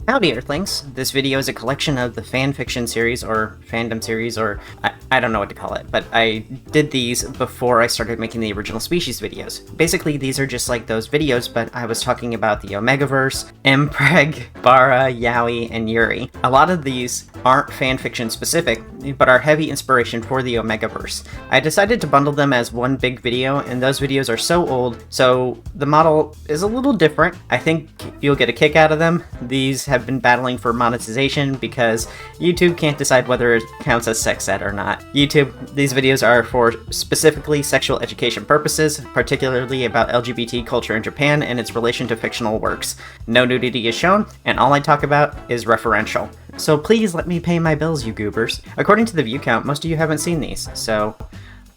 Howdy Earthlings! This video is a collection of the fanfiction series, or fandom series, or I don't know what to call it, but I did these before I started making the original Species videos. Basically, these are just like those videos, but I was talking about the Omegaverse, Mpreg, Bara, Yaoi, and Yuri. A lot of these aren't fanfiction specific, but are heavy inspiration for the Omegaverse. I decided to bundle them as one big video, and those videos are so old, so the model is a little different. I think you'll get a kick out of them. These have been battling for monetization because YouTube can't decide whether it counts as sex ed or not. These videos are for specifically sexual education purposes, particularly about LGBT culture in Japan and its relation to fictional works. No nudity is shown, and all I talk about is referential. So please let me pay my bills, you goobers. According to the view count, most of you haven't seen these, so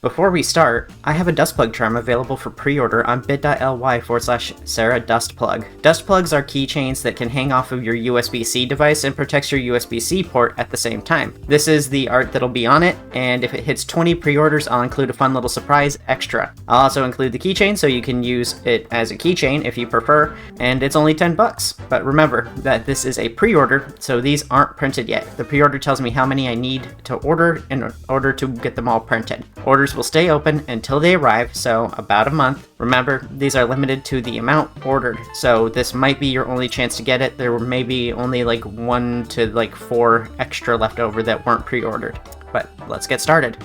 before we start, I have a dust plug charm available for pre-order on bit.ly/Sera dust plug. Dust plugs are keychains that can hang off of your USB-C device and protects your USB-C port at the same time. This is the art that'll be on it, and if it hits 20 pre-orders, I'll include a fun little surprise extra. I'll also include the keychain so you can use it as a keychain if you prefer, and it's only 10 bucks. But remember that this is a pre-order, so these aren't printed yet. The pre-order tells me how many I need to order in order to get them all printed. Orders will stay open until they arrive, so about a month. Remember, these are limited to the amount ordered, so this might be your only chance to get it. There may be only like 1 to 4 extra left over that weren't pre-ordered. But let's get started.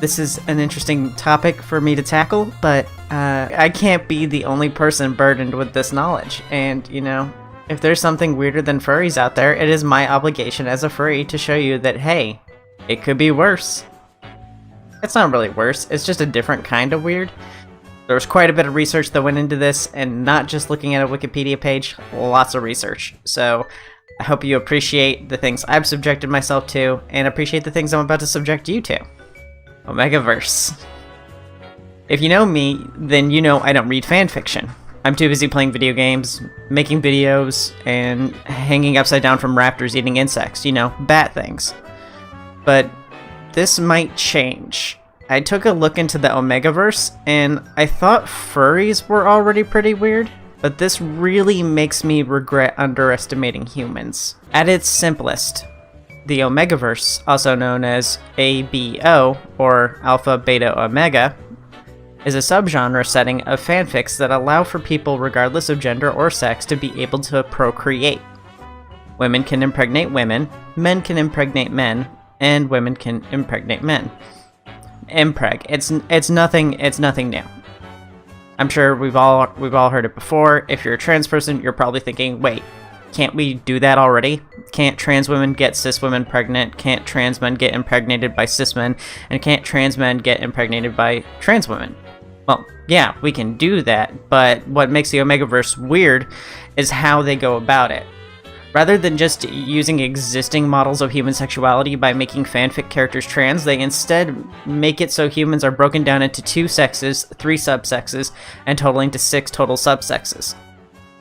This is an interesting topic for me to tackle, but I can't be the only person burdened with this knowledge. And, you know, if there's something weirder than furries out there, it is my obligation as a furry to show you that, hey, it could be worse. It's not really worse, it's just a different kind of weird. There was quite a bit of research that went into this, and not just looking at a Wikipedia page, lots of research. So I hope you appreciate the things I've subjected myself to, and appreciate the things I'm about to subject you to. Omegaverse. If you know me, then you know I don't read fanfiction. I'm too busy playing video games, making videos, and hanging upside down from raptors eating insects, you know, bat things. But this might change. I took a look into the Omegaverse, and I thought furries were already pretty weird, but this really makes me regret underestimating humans. At its simplest, the Omegaverse, also known as ABO, or Alpha Beta Omega, is a subgenre setting of fanfics that allow for people regardless of gender or sex to be able to procreate. Women can impregnate women, men can impregnate men, and women can impregnate men. Impreg. It's nothing new. I'm sure we've all heard it before. If you're a trans person, you're probably thinking, wait, can't we do that already? Can't trans women get cis women pregnant? Can't trans men get impregnated by cis men? And can't trans men get impregnated by trans women? Well, yeah, we can do that, but what makes the Omegaverse weird is how they go about it. Rather than just using existing models of human sexuality by making fanfic characters trans, they instead make it so humans are broken down into 2 sexes, 3 subsexes, and totaling to 6 total subsexes.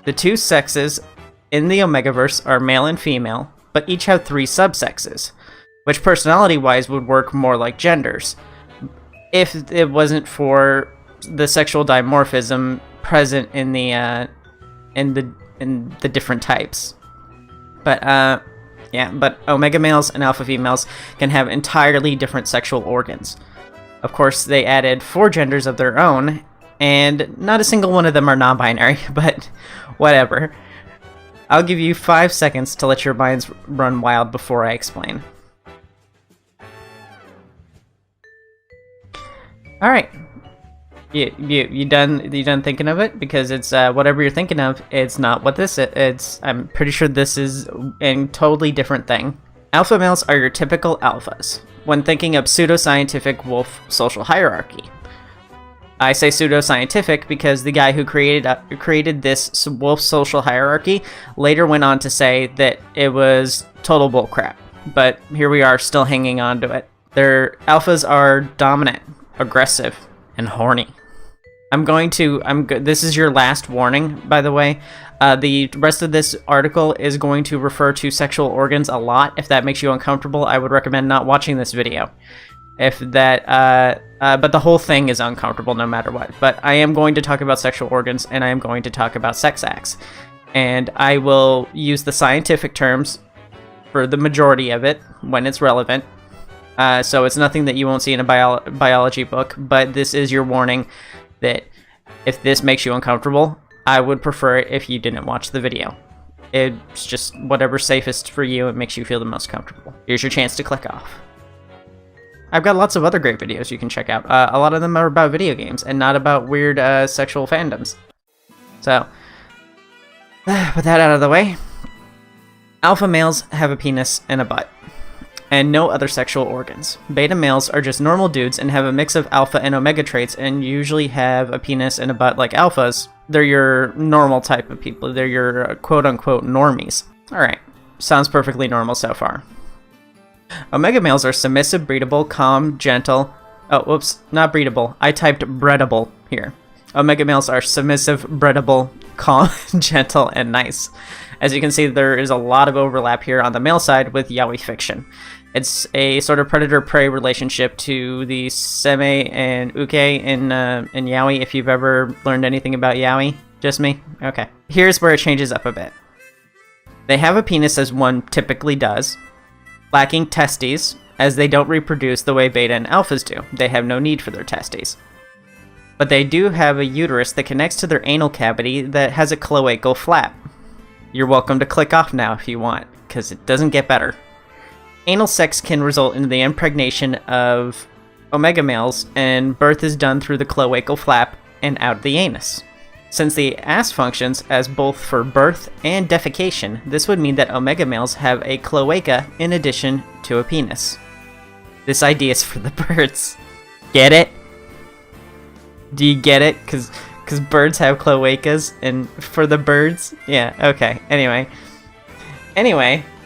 The 2 sexes in the Omegaverse are male and female, but each have 3 subsexes, which personality-wise would work more like genders, if it wasn't for the sexual dimorphism present in the different types. But Omega males and Alpha females can have entirely different sexual organs. Of course, they added 4 genders of their own, and not a single one of them are non-binary, but whatever. I'll give you 5 seconds to let your minds run wild before I explain. Alright. You done thinking of it? Because it's whatever you're thinking of, it's not what this is. I'm pretty sure this is a totally different thing. Alpha males are your typical alphas when thinking of pseudoscientific wolf social hierarchy. I say pseudoscientific because the guy who created this wolf social hierarchy later went on to say that it was total bullcrap. But here we are, still hanging on to it. Their alphas are dominant, aggressive, and horny. This is your last warning, by the way. The rest of this article is going to refer to sexual organs a lot. If that makes you uncomfortable, I would recommend not watching this video. But the whole thing is uncomfortable no matter what. But I am going to talk about sexual organs, and I am going to talk about sex acts. and I will use the scientific terms for the majority of it when it's relevant. So it's nothing that you won't see in a biology book, but this is your warning that if this makes you uncomfortable, I would prefer it if you didn't watch the video. It's just whatever's safest for you and makes you feel the most comfortable. Here's your chance to click off. I've got lots of other great videos you can check out. A lot of them are about video games and not about weird sexual fandoms. So, with that out of the way, alpha males have a penis and a butt, and no other sexual organs. Beta males are just normal dudes and have a mix of alpha and omega traits and usually have a penis and a butt like alphas. They're your normal type of people. They're your quote-unquote normies. Alright, sounds perfectly normal so far. Omega males are submissive, breedable, calm, gentle. Oh, whoops, not breedable. I typed breedable here. Omega males are submissive, breedable, calm, gentle, and nice. As you can see, there is a lot of overlap here on the male side with yaoi fiction. It's a sort of predator-prey relationship to the seme and uke in yaoi, if you've ever learned anything about yaoi. Just me? Okay. Here's where it changes up a bit. They have a penis as one typically does, lacking testes, as they don't reproduce the way beta and alphas do. They have no need for their testes. But they do have a uterus that connects to their anal cavity that has a cloacal flap. You're welcome to click off now if you want, because it doesn't get better. Anal sex can result in the impregnation of omega males, and birth is done through the cloacal flap and out the anus. Since the ass functions as both for birth and defecation, this would mean that omega males have a cloaca in addition to a penis. This idea is for the birds. Get it? Do you get it? Because birds have cloacas, and for the birds? Yeah, okay. Anyway,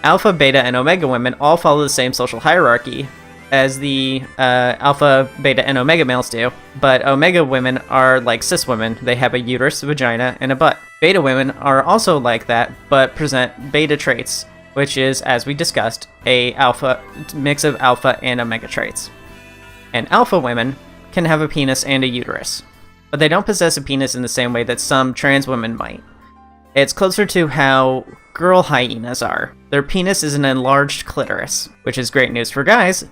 alpha, beta, and omega women all follow the same social hierarchy as the alpha, beta, and omega males do, but omega women are like cis women. They have a uterus, vagina, and a butt. Beta women are also like that, but present beta traits, which is, as we discussed, a mix of alpha and omega traits. And alpha women can have a penis and a uterus, but they don't possess a penis in the same way that some trans women might. It's closer to how girl hyenas are. Their penis is an enlarged clitoris, which is great news for guys,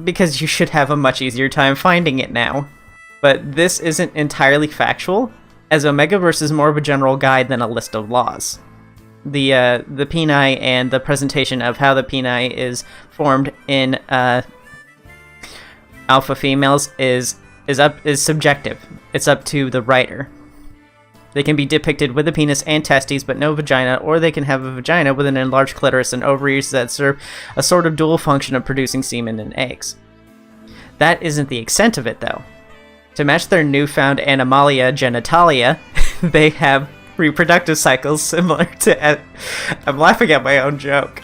because you should have a much easier time finding it now. But this isn't entirely factual, as Omegaverse is more of a general guide than a list of laws. The peni and the presentation of how the peni is formed in alpha females is subjective. It's up to the writer. They can be depicted with a penis and testes but no vagina, or they can have a vagina with an enlarged clitoris and ovaries that serve a sort of dual function of producing semen and eggs. That isn't the extent of it, though. To match their newfound animalia genitalia, they have reproductive cycles similar to... I'm laughing at my own joke.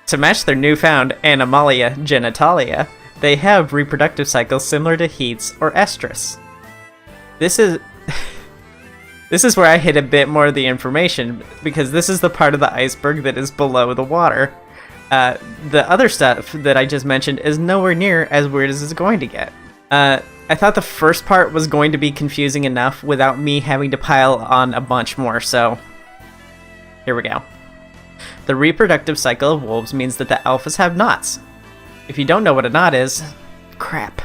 To match their newfound animalia genitalia, they have reproductive cycles similar to Heats or estrus. This is where I hit a bit more of the information, because this is the part of the iceberg that is below the water. The other stuff that I just mentioned is nowhere near as weird as it's going to get. I thought the first part was going to be confusing enough without me having to pile on a bunch more, so here we go. The reproductive cycle of wolves means that the alphas have knots. If you don't know what a knot is, crap.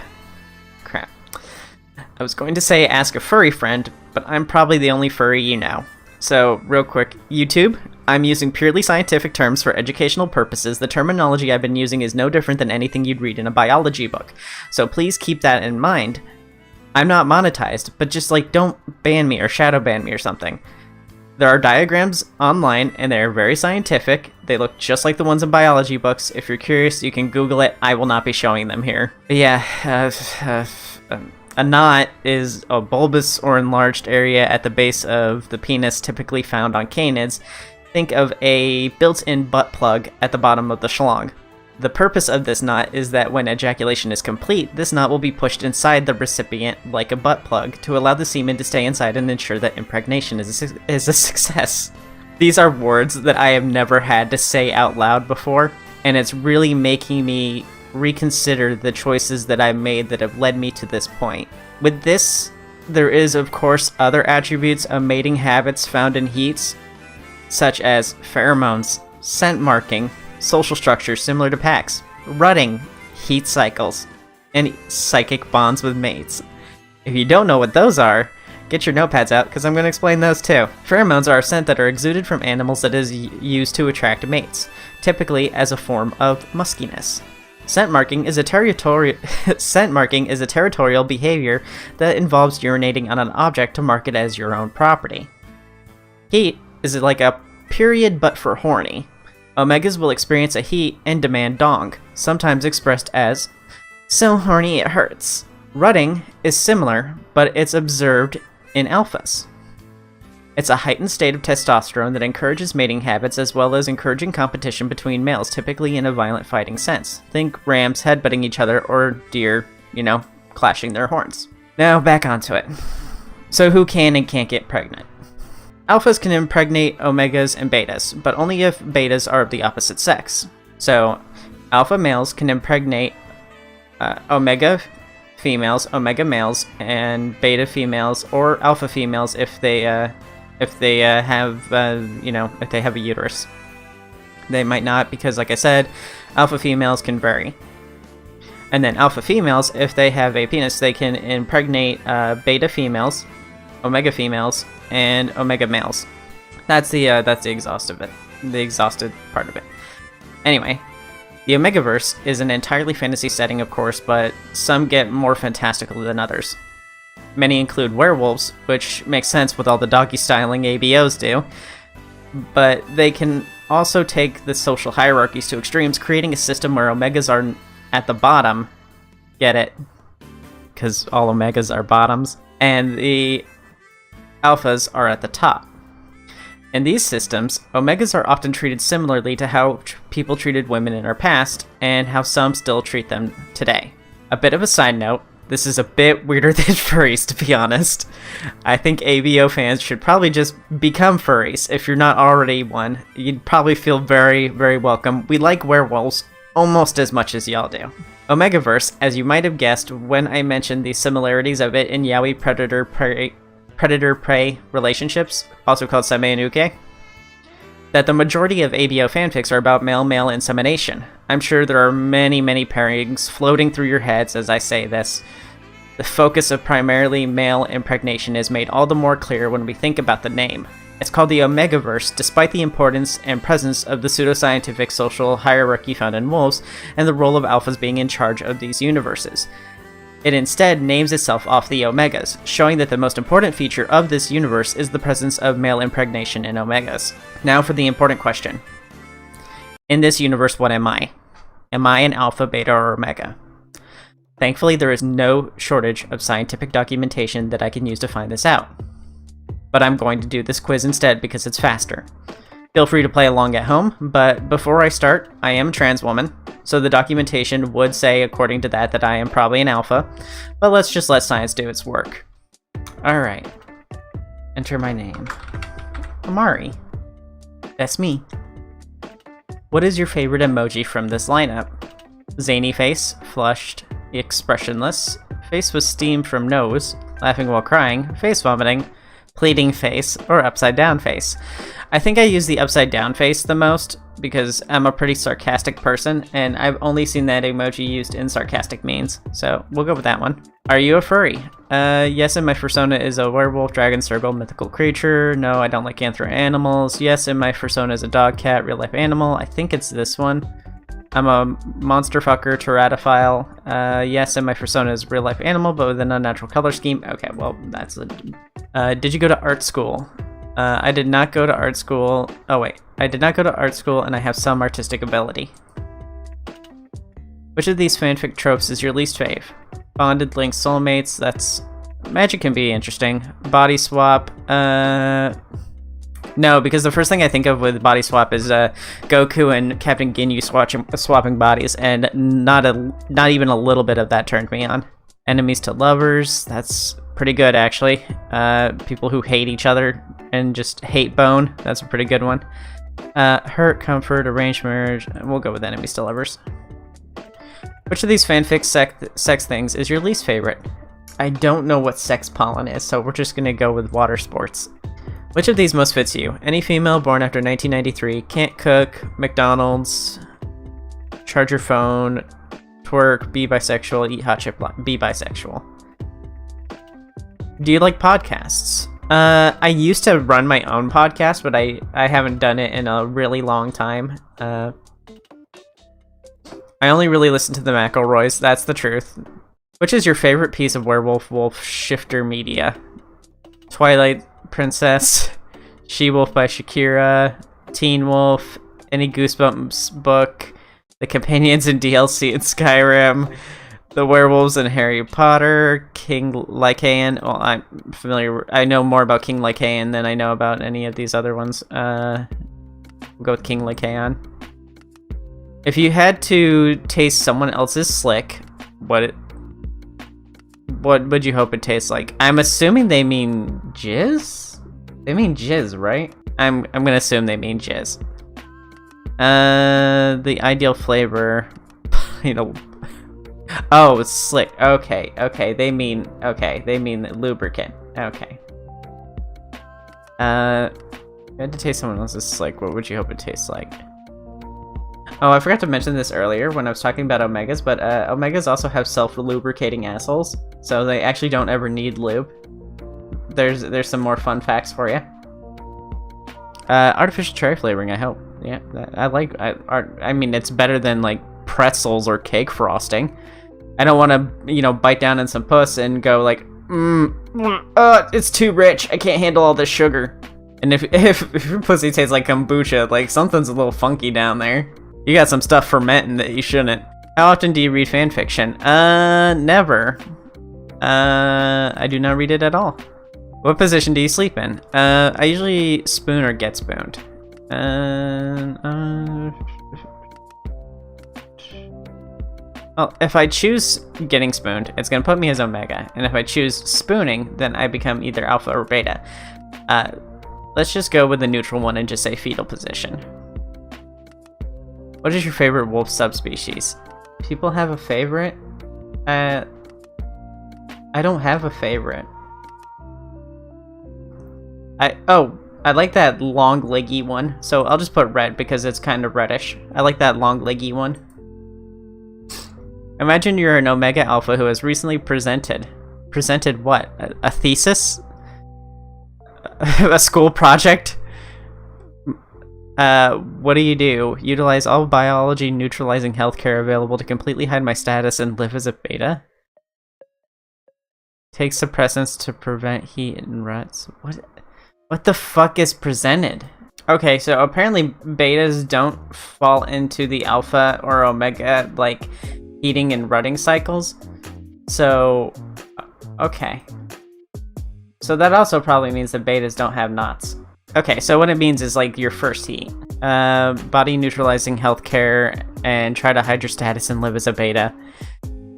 I was going to say ask a furry friend, but I'm probably the only furry you know. So, real quick, YouTube, I'm using purely scientific terms for educational purposes. The terminology I've been using is no different than anything you'd read in a biology book. So please keep that in mind. I'm not monetized, but just don't ban me or shadow ban me or something. There are diagrams online, and they're very scientific. They look just like the ones in biology books. If you're curious, you can Google it. I will not be showing them here. But yeah, a knot is a bulbous or enlarged area at the base of the penis, typically found on canids. Think of a built-in butt plug at the bottom of the schlong. The purpose of this knot is that when ejaculation is complete, this knot will be pushed inside the recipient like a butt plug to allow the semen to stay inside and ensure that impregnation is a success. These are words that I have never had to say out loud before, and it's really making me reconsider the choices that I've made that have led me to this point. With this there is, of course, other attributes of mating habits found in heats, such as pheromones, scent marking, social structures similar to packs, rutting, heat cycles, and psychic bonds with mates. If you don't know what those are, get your notepads out, because I'm going to explain those too. Pheromones are a scent that are exuded from animals that is used to attract mates, typically as a form of muskiness. Scent marking is a territorial behavior that involves urinating on an object to mark it as your own property. Heat is like a period but for horny. Omegas will experience a heat and demand dong, sometimes expressed as "so horny it hurts." Rutting is similar, but it's observed in alphas. It's a heightened state of testosterone that encourages mating habits as well as encouraging competition between males, typically in a violent fighting sense. Think rams headbutting each other or deer, clashing their horns. Now back onto it. So who can and can't get pregnant? Alphas can impregnate omegas and betas, but only if betas are of the opposite sex. So alpha males can impregnate omega females, omega males, and beta females or alpha females if they have a uterus. They might not, because like I said, alpha females can vary. And then alpha females, if they have a penis, they can impregnate beta females, omega females, and omega males. That's the exhausted part of it. Anyway, the Omegaverse is an entirely fantasy setting, of course, but some get more fantastical than others. Many include werewolves, which makes sense with all the doggy styling ABOs do, but they can also take the social hierarchies to extremes, creating a system where omegas are at the bottom. Get it? Because all omegas are bottoms. And the alphas are at the top. In these systems, omegas are often treated similarly to how people treated women in our past, and how some still treat them today. A bit of a side note, this is a bit weirder than furries, to be honest. I think ABO fans should probably just become furries. If you're not already one, you'd probably feel very, very welcome. We like werewolves almost as much as y'all do. Omegaverse, as you might have guessed when I mentioned the similarities of it in Yaoi predator-prey relationships, also called Sameinuke, that the majority of ABO fanfics are about male-male insemination. I'm sure there are many, many pairings floating through your heads as I say this. The focus of primarily male impregnation is made all the more clear when we think about the name. It's called the Omegaverse despite the importance and presence of the pseudoscientific social hierarchy found in wolves and the role of alphas being in charge of these universes. It instead names itself off the Omegas, showing that the most important feature of this universe is the presence of male impregnation in Omegas. Now for the important question. In this universe, what am I? Am I an alpha, beta, or omega? Thankfully, there is no shortage of scientific documentation that I can use to find this out. But I'm going to do this quiz instead because it's faster. Feel free to play along at home, but before I start, I am a trans woman, so the documentation would say, according to that I am probably an alpha, but let's just let science do its work. Alright. Enter my name. Amari. That's me. What is your favorite emoji from this lineup? Zany face, flushed, expressionless, face with steam from nose, laughing while crying, face vomiting, pleading face, or upside down face. I think I use the upside down face the most because I'm a pretty sarcastic person and I've only seen that emoji used in sarcastic memes, so we'll go with that one. Are you a furry? Yes, and my persona is a werewolf, dragon, serval, mythical creature. No, I don't like anthro animals. Yes, and my persona is a dog, cat, real life animal. I think it's this one. I'm a monster fucker, teratophile. Yes, and my persona is real life animal, but with an unnatural color scheme. Okay, well, that's a... did you go to art school? I did not go to art school. Oh wait, I did not go to art school and I have some artistic ability. Which of these fanfic tropes is your least fave? Bonded, linked, soulmates, that's... Magic can be interesting. Body swap, no, because the first thing I think of with body swap is Goku and Captain Ginyu swapping bodies, and not even a little bit of that turned me on. Enemies to lovers, that's pretty good actually. People who hate each other and just hate bone, that's a pretty good one. Hurt, comfort, arranged marriage, we'll go with enemies to lovers. Which of these fanfic sex things is your least favorite? I don't know what sex pollen is, so we're just gonna go with water sports. Which of these most fits you? Any female born after 1993, can't cook, McDonald's, charge your phone, twerk, be bisexual, eat hot chip, be bisexual. Do you like podcasts? I used to run my own podcast, but I haven't done it in a really long time. I only really listen to the McElroys, that's the truth. Which is your favorite piece of Werewolf Wolf shifter media? Twilight Princess, She-Wolf by Shakira, Teen Wolf, any Goosebumps book, the companions in DLC in Skyrim, the werewolves in Harry Potter, King Lycaon. Well, I'm familiar. I know more about King Lycaon than I know about any of these other ones. We'll go with King Lycaon. If you had to taste someone else's slick, what would you hope it tastes like? I'm assuming they mean jizz? They mean jizz, right? I'm gonna assume they mean jizz. The ideal flavor, you know. Oh, it's slick. Okay. They mean lubricant. Okay. If you had to taste someone else's slick, what would you hope it tastes like? Oh, I forgot to mention this earlier when I was talking about Omegas, but Omegas also have self-lubricating assholes, so they actually don't ever need lube. There's some more fun facts for you. Artificial cherry flavoring, I hope. Yeah, I mean, it's better than, like, pretzels or cake frosting. I don't want to, you know, bite down on some puss and go like, it's too rich. I can't handle all this sugar. And if your pussy tastes like kombucha, like, something's a little funky down there. You got some stuff fermenting that you shouldn't. How often do you read fanfiction? Never. I do not read it at all. What position do you sleep in? I usually spoon or get spooned. Well, if I choose getting spooned, it's gonna put me as Omega, and if I choose spooning, then I become either Alpha or Beta. Let's just go with the neutral one and just say fetal position. What is your favorite wolf subspecies? People have a favorite? I don't have a favorite. I like that long leggy one, so I'll just put red because it's kind of reddish. I like that long leggy one. Imagine you're an Omega Alpha who has recently presented what? A thesis? A school project? What do? Utilize all biology neutralizing healthcare available to completely hide my status and live as a beta? Take suppressants to prevent heat and ruts. What the fuck is presented? Okay, so apparently betas don't fall into the alpha or omega, like, heating and rutting cycles. So, okay. So that also probably means that betas don't have knots. Okay, so what it means is, like, your first heat. Body neutralizing healthcare and try to hide your status and live as a beta.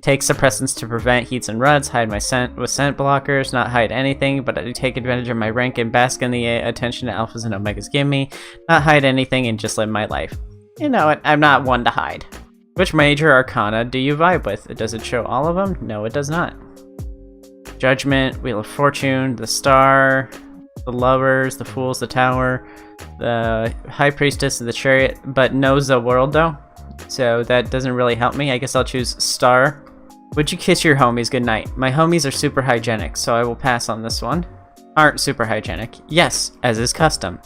Take suppressants to prevent heats and ruts, hide my scent with scent blockers, not hide anything, but I take advantage of my rank and bask in the attention that alphas and omegas give me, not hide anything and just live my life. You know what, I'm not one to hide. Which major arcana do you vibe with? Does it show all of them? No, it does not. Judgment, Wheel of Fortune, the Star, the Lovers, the Fools, the Tower, the High Priestess, the Chariot, but no the World though. So that doesn't really help me. I guess I'll choose Star. Would you kiss your homies goodnight? My homies are super hygienic, so I will pass on this one. Aren't super hygienic. Yes, as is custom.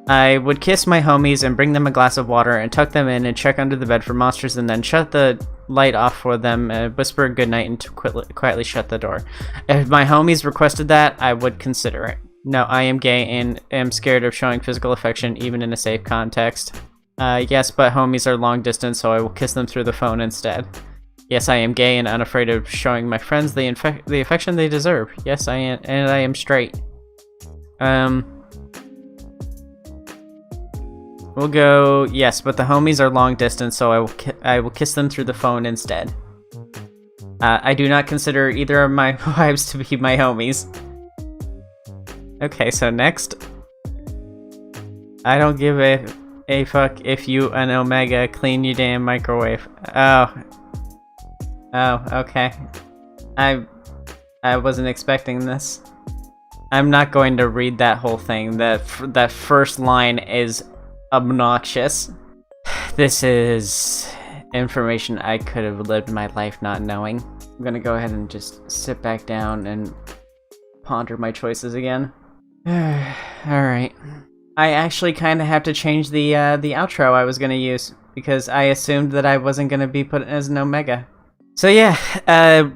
I would kiss my homies and bring them a glass of water and tuck them in and check under the bed for monsters and then shut the light off for them, whisper goodnight and quietly shut the door. If my homies requested that, I would consider it. No, I am gay and am scared of showing physical affection even in a safe context. Yes, but homies are long distance, so I will kiss them through the phone instead. Yes, I am gay and unafraid of showing my friends the affection they deserve. Yes, I am, and I am straight. We'll go, yes, but the homies are long distance, so I will kiss them through the phone instead. I do not consider either of my wives to be my homies. Okay, so next. I don't give a fuck if you an omega clean your damn microwave. Oh, okay. I wasn't expecting this. I'm not going to read that whole thing. That first line is obnoxious. This is information I could have lived my life not knowing. I'm gonna go ahead and just sit back down and ponder my choices again. Alright. I actually kind of have to change the outro I was gonna use, because I assumed that I wasn't gonna be put as an Omega. So yeah,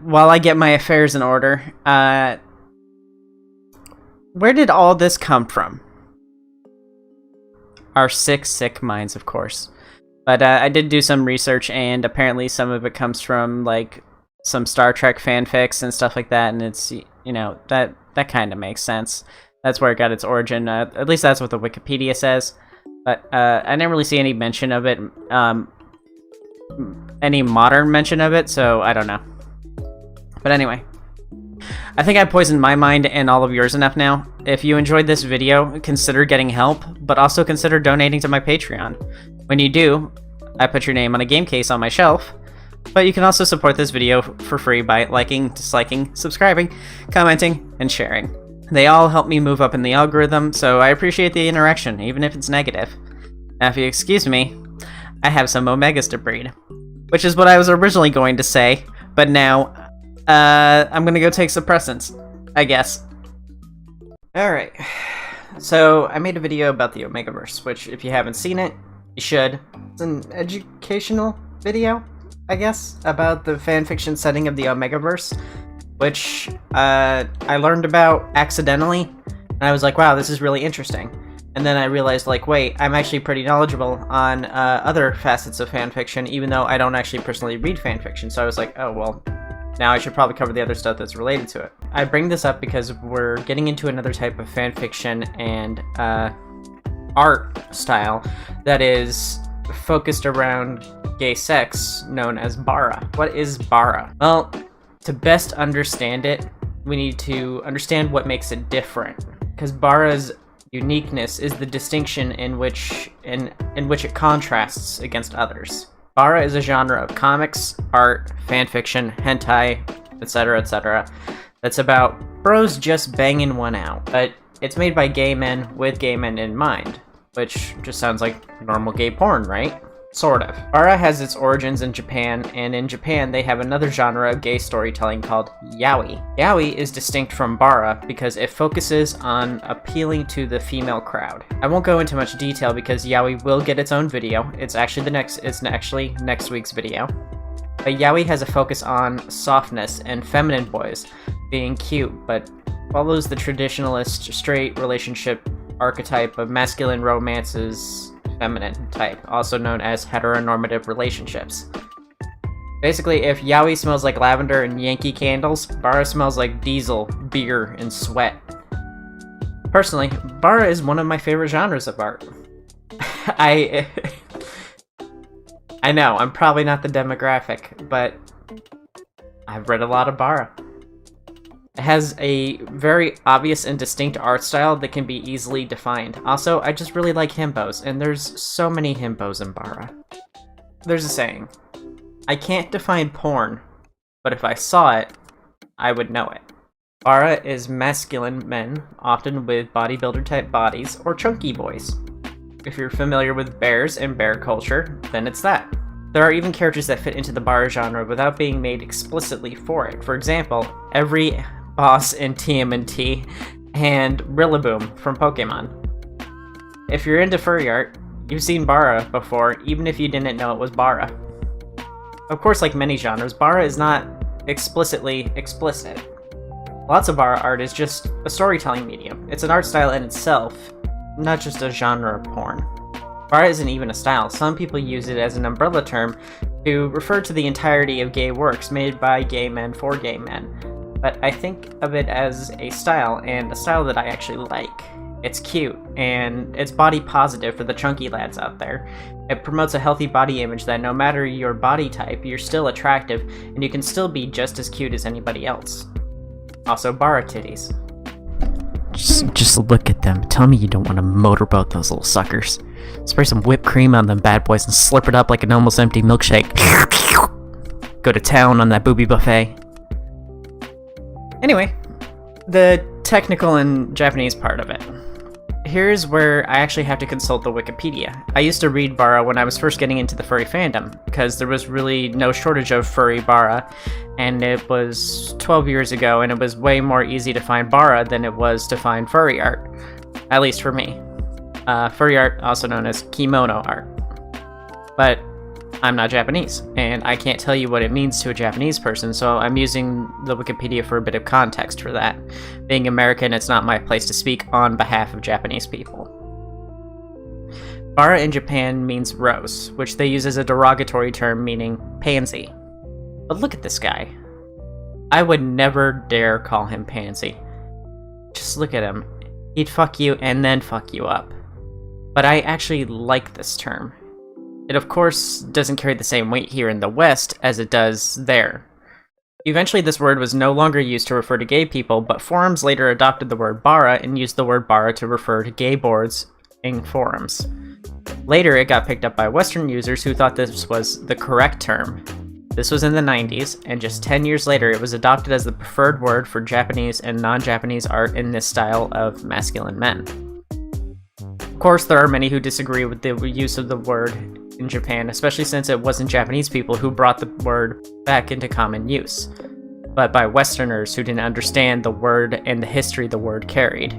while I get my affairs in order, where did all this come from? Our sick minds, of course. But I did do some research, and apparently some of it comes from, like, some Star Trek fanfics and stuff like that, and it's, you know, that kind of makes sense. That's where it got its origin. At least that's what the Wikipedia says. But I didn't really see any mention of it, any modern mention of it, so I don't know. But anyway, I think I poisoned my mind and all of yours enough now. If you enjoyed this video, consider getting help, but also consider donating to my Patreon. When you do, I put your name on a game case on my shelf, but you can also support this video for free by liking, disliking, subscribing, commenting, and sharing. They all help me move up in the algorithm, so I appreciate the interaction, even if it's negative. Now, if you excuse me, I have some Omegas to breed, which is what I was originally going to say, but now, I'm gonna go take suppressants, I guess. Alright, so I made a video about the Omegaverse, which, if you haven't seen it, you should. It's an educational video, I guess, about the fanfiction setting of the Omegaverse, which I learned about accidentally, and I was like, wow, this is really interesting. And then I realized, like, wait, I'm actually pretty knowledgeable on other facets of fanfiction, even though I don't actually personally read fanfiction, so I was like, oh, well, now I should probably cover the other stuff that's related to it. I bring this up because we're getting into another type of fanfiction and art style that is focused around gay sex, known as Bara. What is Bara? Well, to best understand it, we need to understand what makes it different, because Bara's uniqueness is the distinction in which it contrasts against others. Bara is a genre of comics, art, fanfiction, hentai, etc., that's about bros just banging one out, but it's made by gay men with gay men in mind, which just sounds like normal gay porn, right? Sort of. Bara has its origins in Japan, and in Japan they have another genre of gay storytelling called Yaoi. Yaoi is distinct from Bara because it focuses on appealing to the female crowd. I won't go into much detail because Yaoi will get its own video. It's actually next week's video. But Yaoi has a focus on softness and feminine boys being cute, but follows the traditionalist straight relationship archetype of masculine romances feminine type, also known as heteronormative relationships. Basically, if Yaoi smells like lavender and Yankee candles, Bara smells like diesel, beer, and sweat. Personally, Bara is one of my favorite genres of art. I know, I'm probably not the demographic, but I've read a lot of Bara. It has a very obvious and distinct art style that can be easily defined. Also, I just really like himbos, and there's so many himbos in Bara. There's a saying, I can't define porn, but if I saw it, I would know it. Bara is masculine men, often with bodybuilder type bodies, or chunky boys. If you're familiar with bears and bear culture, then it's that. There are even characters that fit into the Bara genre without being made explicitly for it. For example, every boss in TMNT and Rillaboom from Pokemon. If you're into furry art, you've seen Bara before, even if you didn't know it was Bara. Of course, like many genres, Bara is not explicitly explicit. Lots of Bara art is just a storytelling medium. It's an art style in itself, not just a genre of porn. Bara isn't even a style. Some people use it as an umbrella term to refer to the entirety of gay works made by gay men for gay men. But I think of it as a style, and a style that I actually like. It's cute, and it's body positive for the chunky lads out there. It promotes a healthy body image that no matter your body type, you're still attractive, and you can still be just as cute as anybody else. Also, Bara titties. Just look at them. Tell me you don't want to motorboat those little suckers. Spray some whipped cream on them bad boys and slurp it up like an almost empty milkshake. Go to town on that booby buffet. Anyway, the technical and Japanese part of it. Here's where I actually have to consult the Wikipedia. I used to read Bara when I was first getting into the furry fandom, because there was really no shortage of furry Bara, and it was 12 years ago, and it was way more easy to find Bara than it was to find furry art. At least for me. Furry art, also known as kimono art. But I'm not Japanese, and I can't tell you what it means to a Japanese person, so I'm using the Wikipedia for a bit of context for that. Being American, it's not my place to speak on behalf of Japanese people. Bara in Japan means rose, which they use as a derogatory term meaning pansy. But look at this guy. I would never dare call him pansy. Just look at him. He'd fuck you and then fuck you up. But I actually like this term. It of course doesn't carry the same weight here in the West as it does there. Eventually this word was no longer used to refer to gay people, but forums later adopted the word Bara and used the word Bara to refer to gay boards in forums. Later it got picked up by Western users who thought this was the correct term. This was in the 90s, and just 10 years later it was adopted as the preferred word for Japanese and non-Japanese art in this style of masculine men. Of course, there are many who disagree with the use of the word in Japan, especially since it wasn't Japanese people who brought the word back into common use, but by Westerners who didn't understand the word and the history the word carried.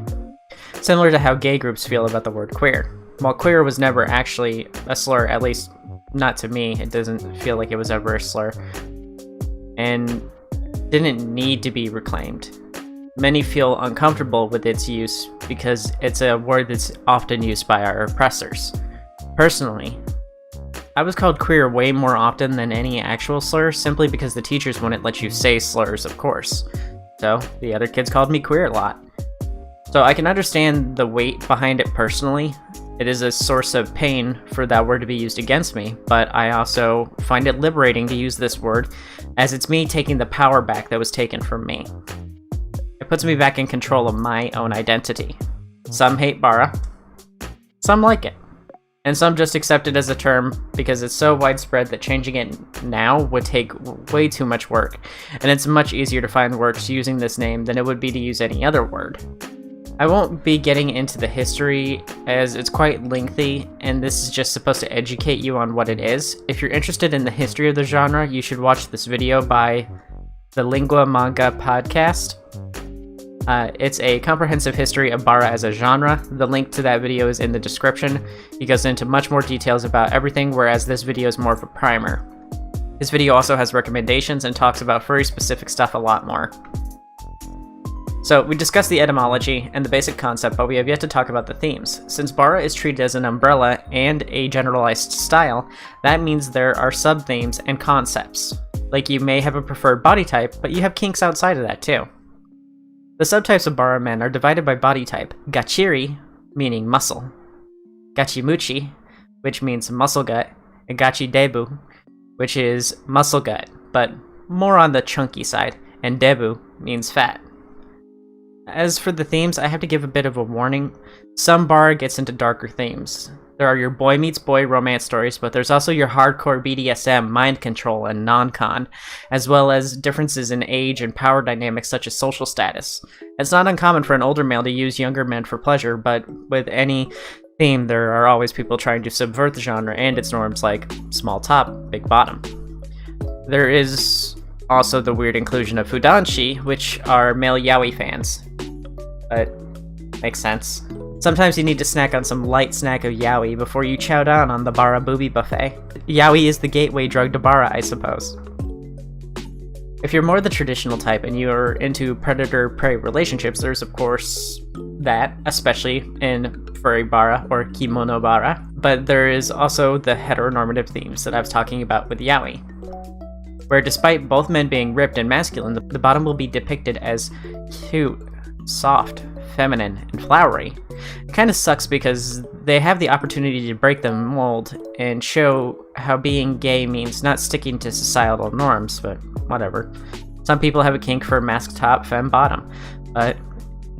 Similar to how gay groups feel about the word queer. While queer was never actually a slur, at least not to me, it doesn't feel like it was ever a slur, and didn't need to be reclaimed. Many feel uncomfortable with its use because it's a word that's often used by our oppressors. Personally, I was called queer way more often than any actual slur, simply because the teachers wouldn't let you say slurs, of course. So, the other kids called me queer a lot. So I can understand the weight behind it personally. It is a source of pain for that word to be used against me, but I also find it liberating to use this word, as it's me taking the power back that was taken from me. It puts me back in control of my own identity. Some hate Bara, some like it. And some just accept it as a term because it's so widespread that changing it now would take way too much work, and it's much easier to find works using this name than it would be to use any other word. I won't be getting into the history as it's quite lengthy, and this is just supposed to educate you on what it is. If you're interested in the history of the genre, you should watch this video by the Lingua Manga podcast. It's a comprehensive history of Bara as a genre. The link to that video is in the description. He goes into much more details about everything, whereas this video is more of a primer. This video also has recommendations and talks about furry-specific stuff a lot more. So, we discussed the etymology and the basic concept, but we have yet to talk about the themes. Since Bara is treated as an umbrella and a generalized style, that means there are sub-themes and concepts. Like, you may have a preferred body type, but you have kinks outside of that too. The subtypes of Bara men are divided by body type: gachiri, meaning muscle; gachimuchi, which means muscle gut; and gachidebu, which is muscle gut, but more on the chunky side, and debu means fat. As for the themes, I have to give a bit of a warning. Some Bara gets into darker themes. There are your boy meets boy romance stories, but there's also your hardcore BDSM, mind control, and non-con, as well as differences in age and power dynamics such as social status. It's not uncommon for an older male to use younger men for pleasure, but with any theme, there are always people trying to subvert the genre and its norms like small top, big bottom. There is also the weird inclusion of fudanshi, which are male yaoi fans. But makes sense. Sometimes you need to snack on some light snack of yaoi before you chow down on the Bara booby buffet. Yaoi is the gateway drug to Bara, I suppose. If you're more the traditional type and you're into predator-prey relationships, there's of course that, especially in furry Bara or kimono Bara, but there is also the heteronormative themes that I was talking about with yaoi, where despite both men being ripped and masculine, the bottom will be depicted as cute, soft, feminine, and flowery. It kind of sucks because they have the opportunity to break the mold and show how being gay means not sticking to societal norms, but whatever. Some people have a kink for mask top, femme bottom, but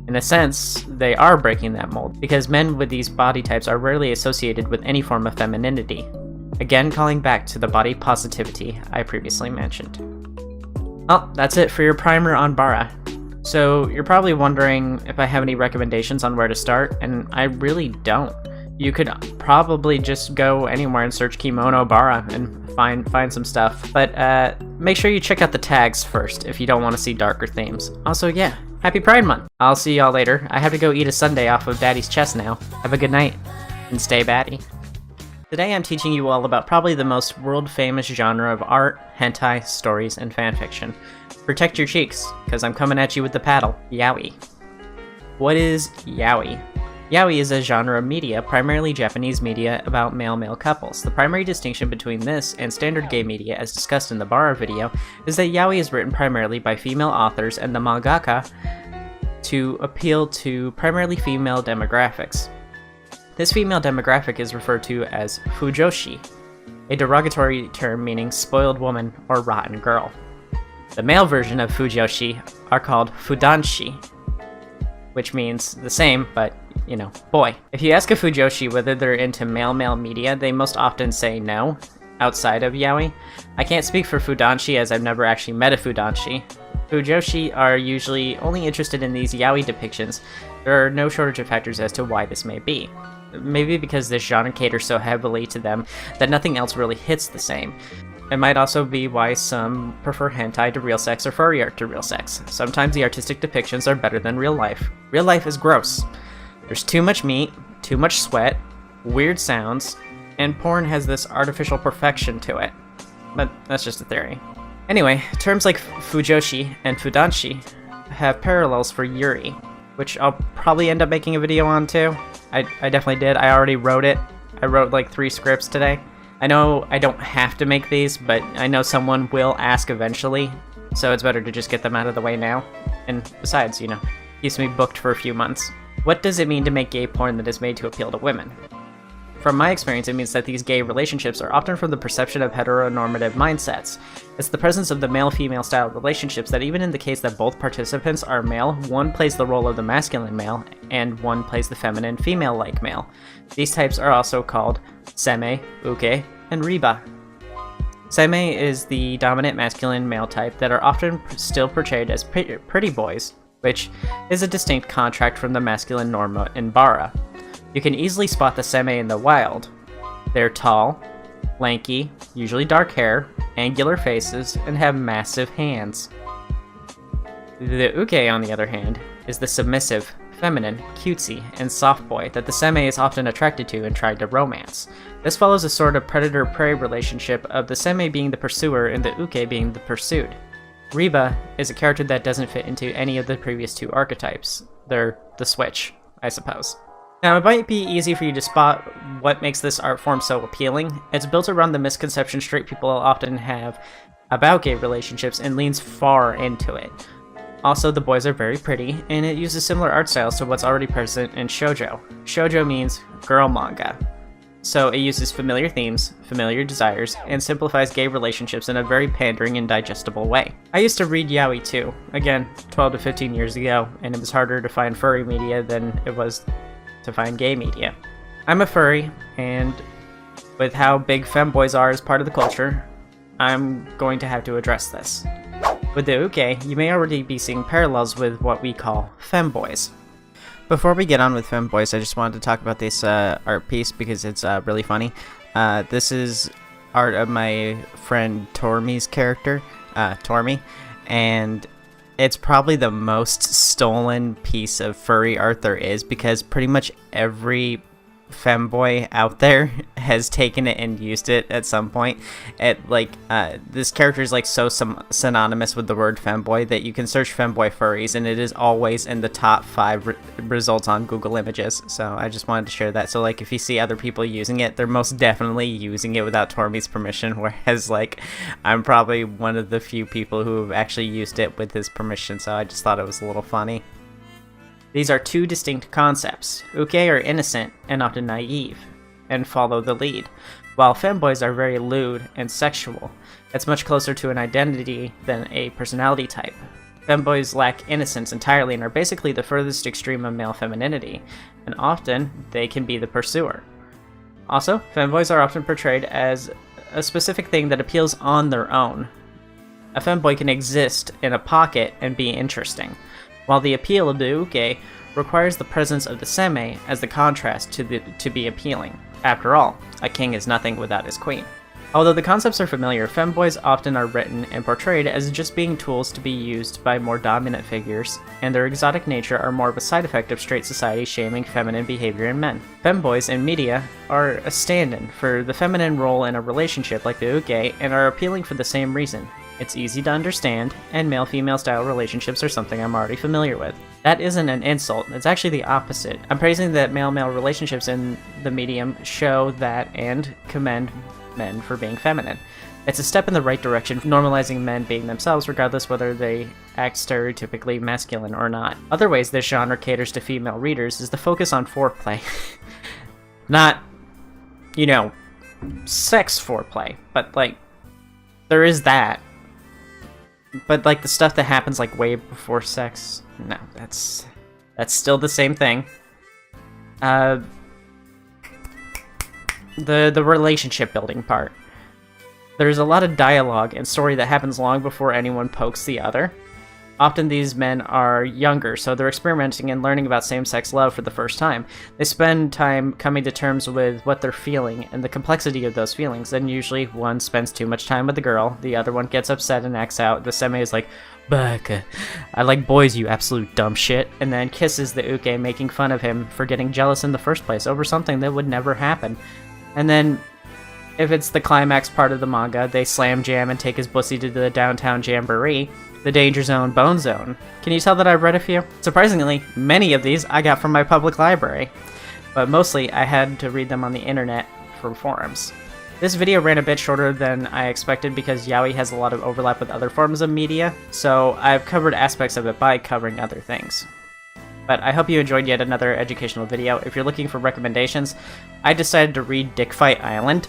in a sense, they are breaking that mold, because men with these body types are rarely associated with any form of femininity. Again, calling back to the body positivity I previously mentioned. Well, that's it for your primer on Bara. So you're probably wondering if I have any recommendations on where to start, and I really don't. You could probably just go anywhere and search Kimono Bara and find some stuff, but make sure you check out the tags first if you don't want to see darker themes. Also, yeah, happy Pride Month! I'll see y'all later. I have to go eat a sundae off of Daddy's chest now. Have a good night, and stay batty. Today I'm teaching you all about probably the most world-famous genre of art, hentai, stories, and fanfiction. Protect your cheeks, because I'm coming at you with the paddle. Yaoi. What is yaoi? Yaoi is a genre of media, primarily Japanese media, about male-male couples. The primary distinction between this and standard gay media, as discussed in the Bara video, is that yaoi is written primarily by female authors and the mangaka to appeal to primarily female demographics. This female demographic is referred to as fujoshi, a derogatory term meaning spoiled woman or rotten girl. The male version of fujoshi are called fudanshi, which means the same, but, you know, boy. If you ask a fujoshi whether they're into male-male media, they most often say no, outside of yaoi. I can't speak for fudanshi as I've never actually met a fudanshi. Fujoshi are usually only interested in these yaoi depictions. There are no shortage of factors as to why this may be. Maybe because this genre caters so heavily to them that nothing else really hits the same. It might also be why some prefer hentai to real sex or furry art to real sex. Sometimes the artistic depictions are better than real life. Real life is gross. There's too much meat, too much sweat, weird sounds, and porn has this artificial perfection to it. But that's just a theory. Anyway, terms like fujoshi and fudanshi have parallels for Yuri, which I'll probably end up making a video on too. I definitely did. I already wrote it. I wrote like 3 scripts today. I know I don't have to make these, but I know someone will ask eventually, so it's better to just get them out of the way now. And besides, you know, keeps me booked for a few months. What does it mean to make gay porn that is made to appeal to women? From my experience, it means that these gay relationships are often from the perception of heteronormative mindsets. It's the presence of the male-female style relationships that even in the case that both participants are male, one plays the role of the masculine male, and one plays the feminine female-like male. These types are also called seme, uke, and riba. Seme is the dominant masculine male type that are often still portrayed as pretty boys, which is a distinct contrast from the masculine norm in Bara. You can easily spot the seme in the wild. They're tall, lanky, usually dark hair, angular faces, and have massive hands. The uke, on the other hand, is the submissive, feminine, cutesy, and soft boy that the seme is often attracted to and tried to romance. This follows a sort of predator-prey relationship of the seme being the pursuer and the uke being the pursued. Riba is a character that doesn't fit into any of the previous 2 archetypes. They're the switch, I suppose. Now, it might be easy for you to spot what makes this art form so appealing. It's built around the misconception straight people often have about gay relationships and leans far into it. Also, the boys are very pretty, and it uses similar art styles to what's already present in shoujo. Shoujo means girl manga. So it uses familiar themes, familiar desires, and simplifies gay relationships in a very pandering and digestible way. I used to read yaoi too, again, 12 to 15 years ago, and it was harder to find furry media than it was to find gay media. I'm a furry, and with how big femboys are as part of the culture, I'm going to have to address this. With the uke, you may already be seeing parallels with what we call femboys. Before we get on with femboys, I just wanted to talk about this art piece because it's really funny. This is art of my friend Tormi's character, Tormi, and it's probably the most stolen piece of furry art there is because pretty much every femboy out there has taken it and used it at some point. This character is like so synonymous with the word femboy that you can search femboy furries and it is always in the top 5 results on Google Images. So I just wanted to share that. So like if you see other people using it, they're most definitely using it without Tormi's permission, whereas like I'm probably one of the few people who have actually used it with his permission. So I just thought it was a little funny. These are 2 distinct concepts. Uke are innocent and often naive, and follow the lead, while femboys are very lewd and sexual. It's much closer to an identity than a personality type. Femboys lack innocence entirely and are basically the furthest extreme of male femininity, and often they can be the pursuer. Also, femboys are often portrayed as a specific thing that appeals on their own. A femboy can exist in a pocket and be interesting. while the appeal of the uke requires the presence of the seme as the contrast to be appealing. After all, a king is nothing without his queen. Although the concepts are familiar, femboys often are written and portrayed as just being tools to be used by more dominant figures, and their exotic nature are more of a side effect of straight society shaming feminine behavior in men. Femboys in media are a stand-in for the feminine role in a relationship like the uke and are appealing for the same reason. It's easy to understand, and male-female style relationships are something I'm already familiar with. That isn't an insult, it's actually the opposite. I'm praising that male-male relationships in the medium show that and commend men for being feminine. It's a step in the right direction, normalizing men being themselves regardless whether they act stereotypically masculine or not. Other ways this genre caters to female readers is the focus on foreplay. Not, you know, sex foreplay, but like, there is that. But like the stuff that happens like way before sex, no, that's still the same thing. The relationship building part. There's a lot of dialogue and story that happens long before anyone pokes the other. Often these men are younger, so they're experimenting and learning about same-sex love for the first time. They spend time coming to terms with what they're feeling and the complexity of those feelings, and usually one spends too much time with the girl, the other one gets upset and acts out, the seme is like, "Baka, I like boys, you absolute dumb shit," and then kisses the uke, making fun of him for getting jealous in the first place over something that would never happen. And then, if it's the climax part of the manga, they slam jam and take his pussy to the downtown jamboree, the Danger Zone Bone Zone. Can you tell that I've read a few? Surprisingly, many of these I got from my public library, but mostly I had to read them on the internet from forums. This video ran a bit shorter than I expected because Yaoi has a lot of overlap with other forms of media, so I've covered aspects of it by covering other things. But I hope you enjoyed yet another educational video. If you're looking for recommendations, I decided to read Dick Fight Island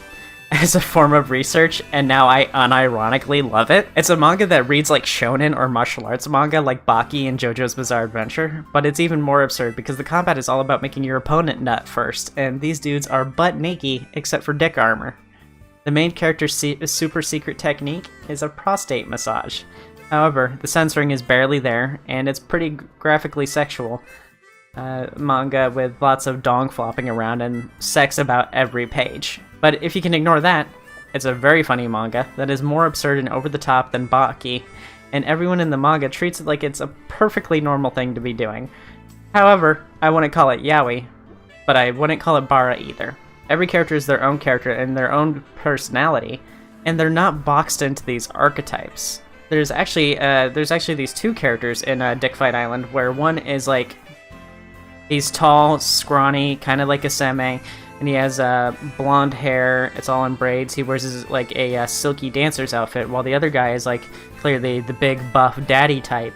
as a form of research, and now I unironically love it. It's a manga that reads like shonen or martial arts manga like Baki and JoJo's Bizarre Adventure, but it's even more absurd because the combat is all about making your opponent nut first, and these dudes are butt naked except for dick armor. The main character's super secret technique is a prostate massage. However, the censoring is barely there, and it's pretty graphically sexual. Manga with lots of dong flopping around and sex about every page. But if you can ignore that, it's a very funny manga that is more absurd and over the top than Baki, and everyone in the manga treats it like it's a perfectly normal thing to be doing. However, I wouldn't call it yaoi, but I wouldn't call it Bara either. Every character is their own character and their own personality, and they're not boxed into these archetypes. There's actually these two characters in Dick Fight Island where one is like, he's tall, scrawny, kind of like a seme, and he has blonde hair, it's all in braids, he wears his, like a silky dancer's outfit, while the other guy is like clearly the big buff daddy type,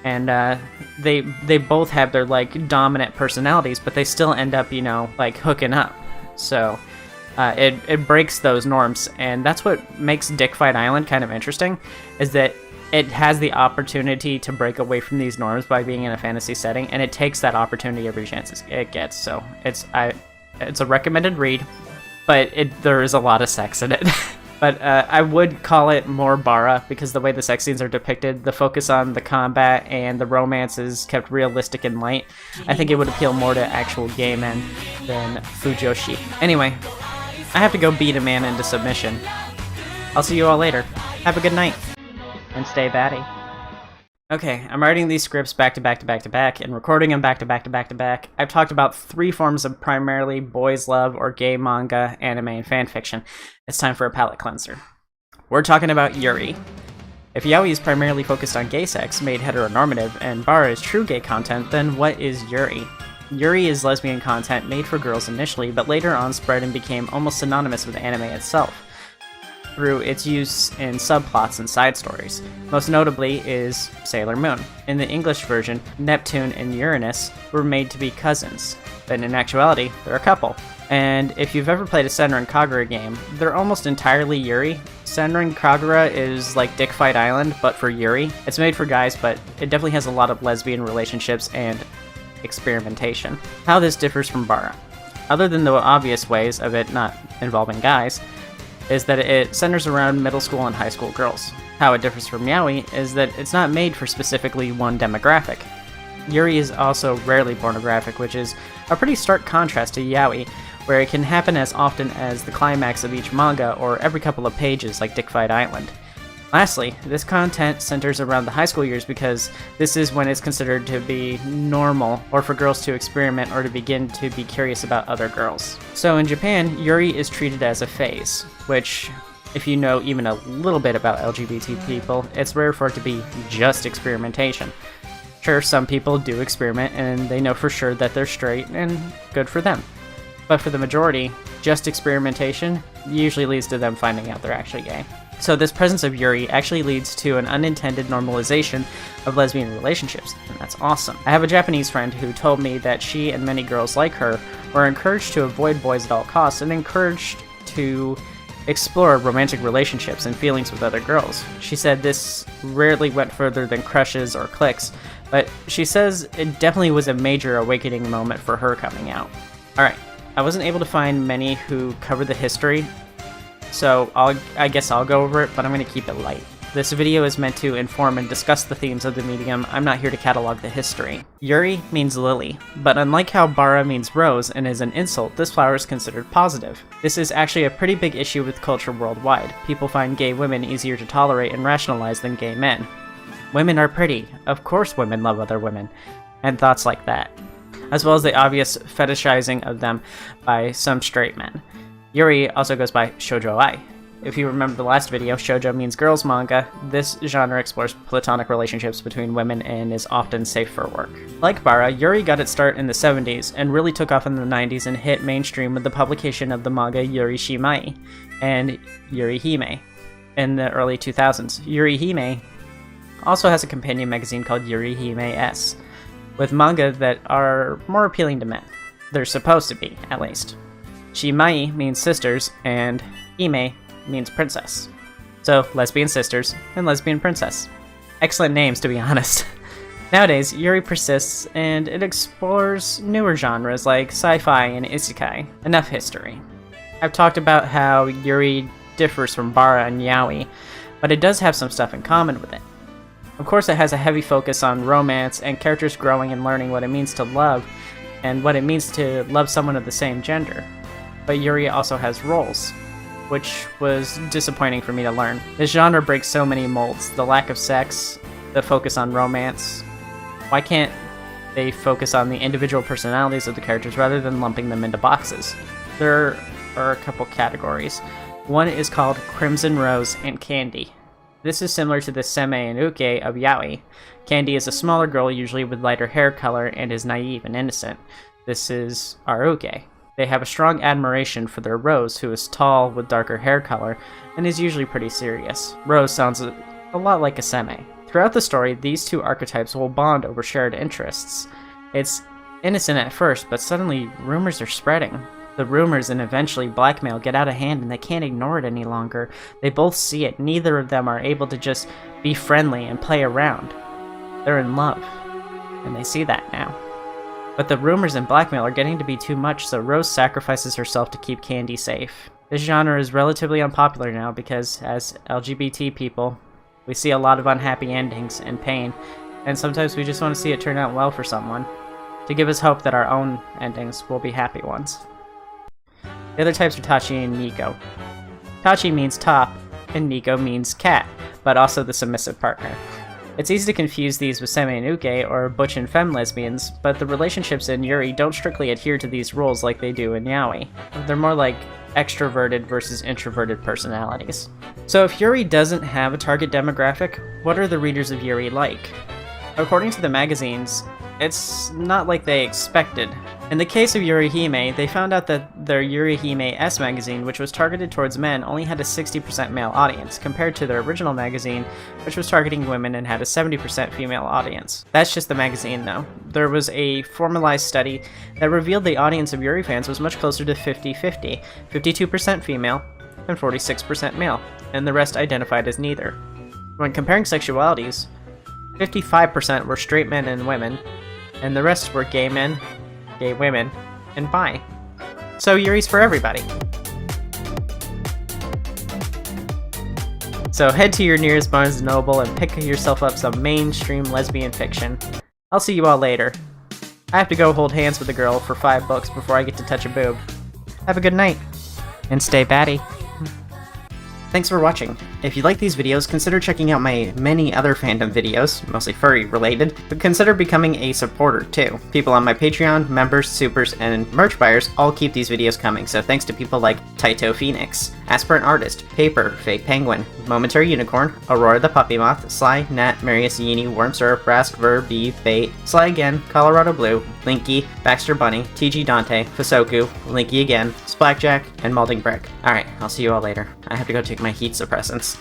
and they both have their like dominant personalities, but they still end up, you know, like hooking up. So it breaks those norms, and that's what makes Dick Fight Island kind of interesting, is that it has the opportunity to break away from these norms by being in a fantasy setting, and it takes that opportunity every chance it gets. So it's a recommended read, but there is a lot of sex in it. But I would call it more Bara because the way the sex scenes are depicted, the focus on the combat and the romance is kept realistic and light. I think it would appeal more to actual gay men than Fujoshi. Anyway, I have to go beat a man into submission. I'll see you all later. Have a good night. And stay batty. Okay, I'm writing these scripts back to back to back to back and recording them back to back to back to back. I've talked about 3 forms of primarily boys' love or gay manga, anime, and fanfiction. It's time for a palate cleanser. We're talking about Yuri. If yaoi is primarily focused on gay sex, made heteronormative, and Bara is true gay content, then what is Yuri? Yuri is lesbian content made for girls initially, but later on spread and became almost synonymous with anime itself through its use in subplots and side stories. Most notably is Sailor Moon. In the English version, Neptune and Uranus were made to be cousins, but in actuality, they're a couple. And if you've ever played a Senran Kagura game, they're almost entirely Yuri. Senran Kagura is like Dick Fight Island, but for Yuri. It's made for guys, but it definitely has a lot of lesbian relationships and experimentation. How this differs from Bara, other than the obvious ways of it not involving guys, is that it centers around middle school and high school girls. How it differs from yaoi is that it's not made for specifically one demographic. Yuri is also rarely pornographic, which is a pretty stark contrast to Yaoi, where it can happen as often as the climax of each manga or every couple of pages like Dickfight Island. Lastly, this content centers around the high school years because this is when it's considered to be normal or for girls to experiment or to begin to be curious about other girls. So in Japan, Yuri is treated as a phase, which, if you know even a little bit about LGBT people, it's rare for it to be just experimentation. Sure, some people do experiment and they know for sure that they're straight, and good for them. But for the majority, just experimentation usually leads to them finding out they're actually gay. So this presence of Yuri actually leads to an unintended normalization of lesbian relationships, and that's awesome. I have a Japanese friend who told me that she and many girls like her were encouraged to avoid boys at all costs and encouraged to explore romantic relationships and feelings with other girls. She said this rarely went further than crushes or cliques, but she says it definitely was a major awakening moment for her coming out. Alright, I wasn't able to find many who cover the history, so I guess I'll go over it, but I'm going to keep it light. This video is meant to inform and discuss the themes of the medium. I'm not here to catalog the history. Yuri means lily, but unlike how Bara means rose and is an insult, this flower is considered positive. This is actually a pretty big issue with culture worldwide. People find gay women easier to tolerate and rationalize than gay men. Women are pretty. Of course women love other women. And thoughts like that. As well as the obvious fetishizing of them by some straight men. Yuri also goes by shoujo-ai. If you remember the last video, shoujo means girls manga. This genre explores platonic relationships between women and is often safe for work. Like Bara, Yuri got its start in the 70s and really took off in the 90s and hit mainstream with the publication of the manga Yuri Shimai and Yuri Hime in the early 2000s. Yuri Hime also has a companion magazine called Yuri Hime S, with manga that are more appealing to men. They're supposed to be, at least. Shimai means sisters, and Hime means princess. So, lesbian sisters and lesbian princess. Excellent names, to be honest. Nowadays, Yuri persists, and it explores newer genres like sci-fi and isekai. Enough history. I've talked about how Yuri differs from Bara and Yaoi, but it does have some stuff in common with it. Of course, it has a heavy focus on romance and characters growing and learning what it means to love and what it means to love someone of the same gender. But Yuri also has roles, which was disappointing for me to learn. This genre breaks so many molds. The lack of sex, the focus on romance. Why can't they focus on the individual personalities of the characters rather than lumping them into boxes? There are a couple categories. One is called Crimson Rose and Candy. This is similar to the Seme and Uke of Yaoi. Candy is a smaller girl, usually with lighter hair color, and is naive and innocent. This is our Uke. They have a strong admiration for their Rose, who is tall with darker hair color, and is usually pretty serious. Rose sounds a lot like a Seme. Throughout the story, these two archetypes will bond over shared interests. It's innocent at first, but suddenly rumors are spreading. The rumors and eventually blackmail get out of hand and they can't ignore it any longer. They both see it. Neither of them are able to just be friendly and play around. They're in love, and they see that now. But the rumors and blackmail are getting to be too much, so Rose sacrifices herself to keep Candy safe. This genre is relatively unpopular now because, as LGBT people, we see a lot of unhappy endings and pain, and sometimes we just want to see it turn out well for someone, to give us hope that our own endings will be happy ones. The other types are Tachi and Nico. Tachi means top, and Nico means cat, but also the submissive partner. It's easy to confuse these with Seme and Uke or butch and femme lesbians, but the relationships in Yuri don't strictly adhere to these rules like they do in Yaoi. They're more like extroverted versus introverted personalities. So if Yuri doesn't have a target demographic, what are the readers of Yuri like? According to the magazines, it's not like they expected. In the case of Yuri Hime, they found out that their Yuri Hime S magazine, which was targeted towards men, only had a 60% male audience, compared to their original magazine, which was targeting women and had a 70% female audience. That's just the magazine though. There was a formalized study that revealed the audience of Yuri fans was much closer to 50-50, 52% female and 46% male, and the rest identified as neither. When comparing sexualities, 55% were straight men and women, and the rest were gay men, gay women, and bi. So Yuri's for everybody. So head to your nearest Barnes & Noble and pick yourself up some mainstream lesbian fiction. I'll see you all later. I have to go hold hands with a girl for 5 books before I get to touch a boob. Have a good night. And stay batty. Thanks for watching. If you like these videos, consider checking out my many other fandom videos, mostly furry related, but consider becoming a supporter too. People on my Patreon, members, supers, and merch buyers all keep these videos coming, so thanks to people like Taito Phoenix, Aspirant Artist, Paper, Fake Penguin, Momentary Unicorn, Aurora the Puppy Moth, Sly, Nat, Marius Yini, Worm Syrup, Rask, Ver, Bee, Bait, Sly Again, Colorado Blue, Linky, Baxter Bunny, TG Dante, Fasoku, Linky Again, Splackjack, and Malding Brick. Alright, I'll see you all later. I have to go take my heat suppressants.